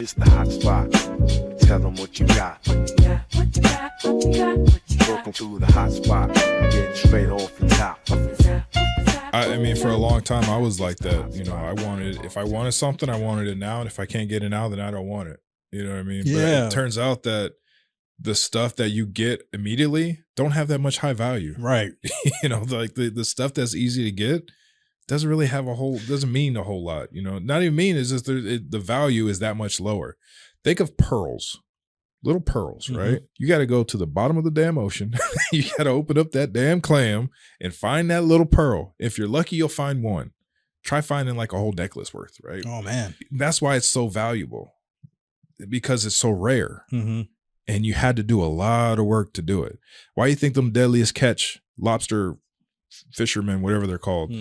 It's the hot spot. Tell them what you got. Working through the hot spot. Getting straight off the top. I mean, for a long time, I was like that. You know, if I wanted something, I wanted it now. And if I can't get it now, then I don't want it. You know what I mean? Yeah. But it turns out that the stuff that you get immediately don't have that much high value. Right. You know, like the stuff that's easy to get doesn't really have doesn't mean a whole lot. You know, not even mean, is just the value is that much lower. Think of pearls. Little pearls, right? You got to go to the bottom of the damn ocean. You got to open up that damn clam and find that little pearl. If you're lucky, you'll find one. Try finding like a whole necklace worth, right? Oh, man. That's why it's so valuable, because it's so rare. Mm-hmm. And you had to do a lot of work to do it. Why do you think them deadliest catch lobster fishermen, whatever they're called,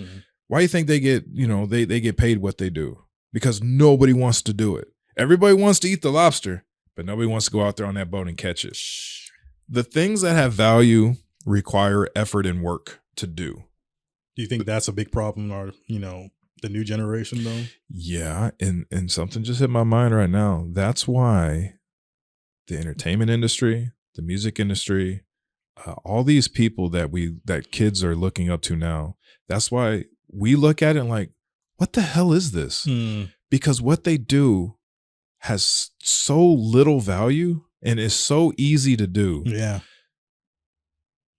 why do you think they get, they get paid what they do? Because nobody wants to do it. Everybody wants to eat the lobster, but nobody wants to go out there on that boat and catch it. The things that have value require effort and work to do. Do you think that's a big problem, or, the new generation though? Yeah. And something just hit my mind right now. That's why the entertainment industry, the music industry, all these people that kids are looking up to now, that's why we look at it and like, what the hell is this? Because what they do has so little value and is so easy to do. Yeah.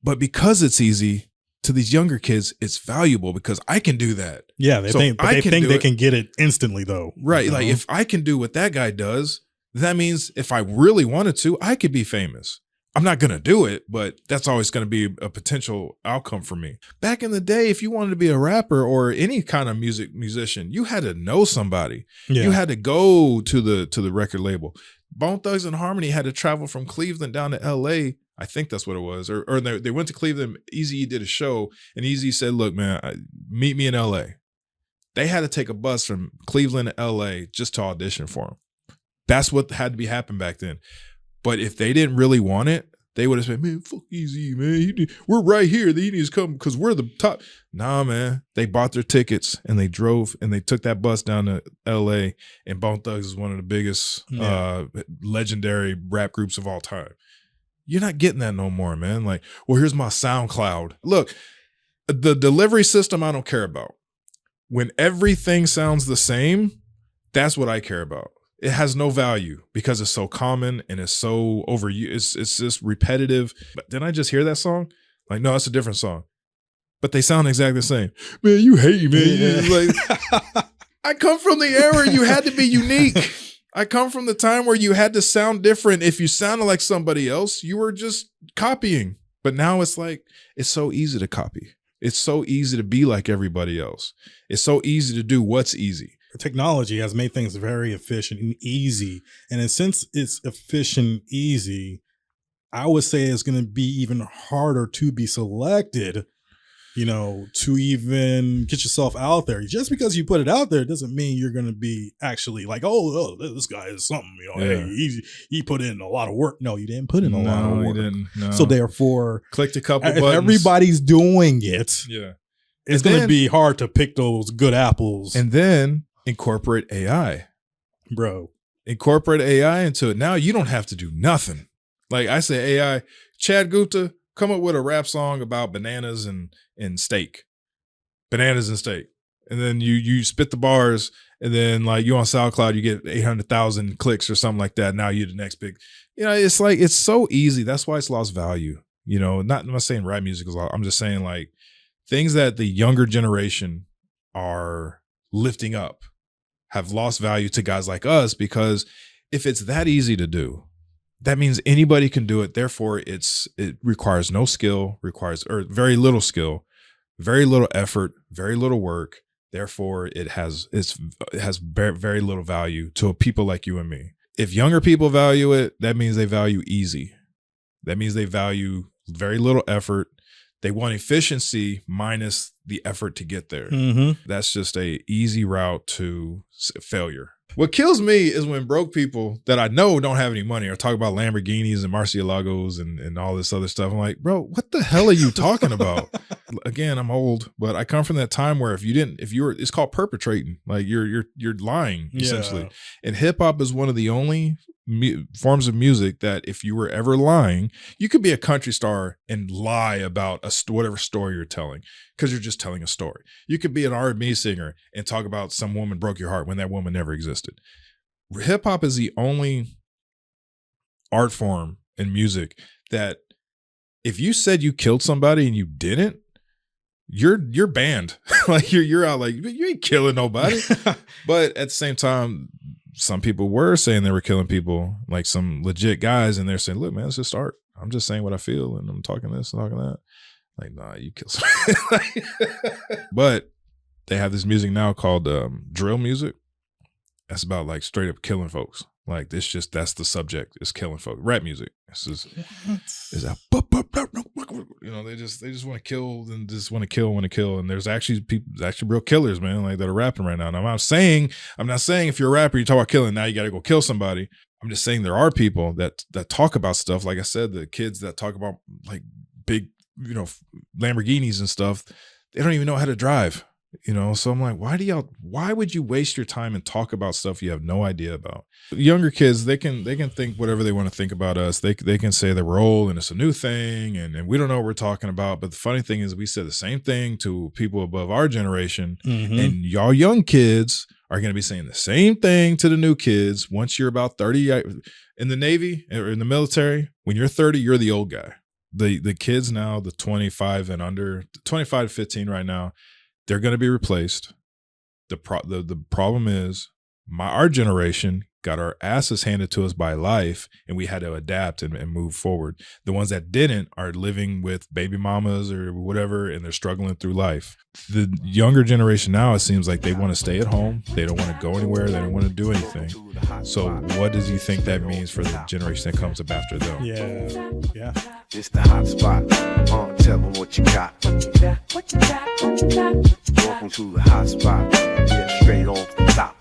But because it's easy to these younger kids, it's valuable because I can do that. Yeah. They think they can get it instantly though. Right. Like if I can do what that guy does, that means if I really wanted to, I could be famous. I'm not going to do it, but that's always going to be a potential outcome for me. Back in the day, if you wanted to be a rapper or any kind of musician, you had to know somebody. Yeah. You had to go to the record label. Bone Thugs and Harmony had to travel from Cleveland down to LA. I think that's what it was. Or they went to Cleveland. Eazy did a show, and Eazy said, look, man, meet me in LA. They had to take a bus from Cleveland to LA just to audition for him. That's what had to be happening back then. But if they didn't really want it, they would have said, man, fuck Eazy, man. We're right here. They need to come because we're the top. Nah, man. They bought their tickets and they drove and they took that bus down to LA. And Bone Thugs is one of the biggest legendary rap groups of all time. You're not getting that no more, man. Like, well, here's my SoundCloud. Look, the delivery system I don't care about. When everything sounds the same, that's what I care about. It has no value because it's so common and it's so overused. It's just repetitive. But didn't I just hear that song? Like, no, it's a different song. But they sound exactly the same. Man, you hate me. Yeah. Like, I come from the era you had to be unique. I come from the time where you had to sound different. If you sounded like somebody else, you were just copying. But now it's like, it's so easy to copy. It's so easy to be like everybody else. It's so easy to do what's easy. Technology has made things very efficient and easy. And since it's efficient and easy, I would say it's going to be even harder to be selected, to even get yourself out there. Just because you put it out there doesn't mean you're going to be actually like, oh, this guy is something, Yeah. Hey, he put in a lot of work. No, you didn't put in a lot of work. You didn't. No. So therefore, Clicked a couple if buttons. everybody's doing it, Yeah. it's going to be hard to pick those good apples. And then incorporate AI. Bro. Incorporate AI into it. Now you don't have to do nothing. Like I say, AI, Chad Gupta, come up with a rap song about bananas and steak. Bananas and steak. And then you spit the bars, and then like you on SoundCloud, you get 800,000 clicks or something like that. Now you're the next big, it's like, it's so easy. That's why it's lost value. I'm not saying rap music is lost. I'm just saying like things that the younger generation are lifting up have lost value to guys like us, because if it's that easy to do, that means anybody can do it. Therefore, it requires no skill, or very little skill, very little effort, very little work. Therefore, it has very, very little value to people like you and me. If younger people value it, that means they value easy. That means they value very little effort. They want efficiency minus the effort to get there. Mm-hmm. That's just a easy route to failure. What kills me is when broke people that I know don't have any money are talking about Lamborghinis and Murcielagos and all this other stuff. I'm like, bro, what the hell are you talking about? Again, I'm old, but I come from that time where it's called perpetrating. Like you're lying essentially. Yeah. And hip hop is one of the only forms of music that if you were ever lying, you could be a country star and lie about whatever story you're telling because you're just telling a story. You could be an R&B singer and talk about some woman broke your heart when that woman never existed. Hip hop is the only art form in music that if you said you killed somebody and you didn't, you're banned. Like you're out like you ain't killing nobody. But at the same time, some people were saying they were killing people, like some legit guys, and they're saying, look, man, it's just art. I'm just saying what I feel, and I'm talking this and talking that. Like, nah, you kill somebody. But they have this music now called drill music. That's about like straight up killing folks. Like that's the subject, is killing folks. Rap music. It's just is that they just want to kill and just want to kill. And there's actually real killers, man, like that are rapping right now. And I'm not saying if you're a rapper, you talk about killing, now you gotta go kill somebody. I'm just saying there are people that talk about stuff. Like I said, the kids that talk about like big, Lamborghinis and stuff, they don't even know how to drive. So I'm like, why would you waste your time and talk about stuff you have no idea about? Younger kids, they can think whatever they want to think about us. They can say that we're old and it's a new thing and we don't know what we're talking about. But the funny thing is we said the same thing to people above our generation, and y'all young kids are going to be saying the same thing to the new kids once you're about 30 in the Navy or in the military. When you're 30, you're the old guy. The kids now, the 25 and under, 25 to 15 right now, they're going to be replaced. The problem is our generation got our asses handed to us by life, and we had to adapt and move forward. The ones that didn't are living with baby mamas or whatever, and they're struggling through life. The younger generation now, it seems like they want to stay at home. They don't want to go anywhere. They don't want to do anything. So what does you think that means for the generation that comes up after them? Yeah. It's the hot spot. Tell them what you got. Welcome to the hot spot. Yeah, straight off the top.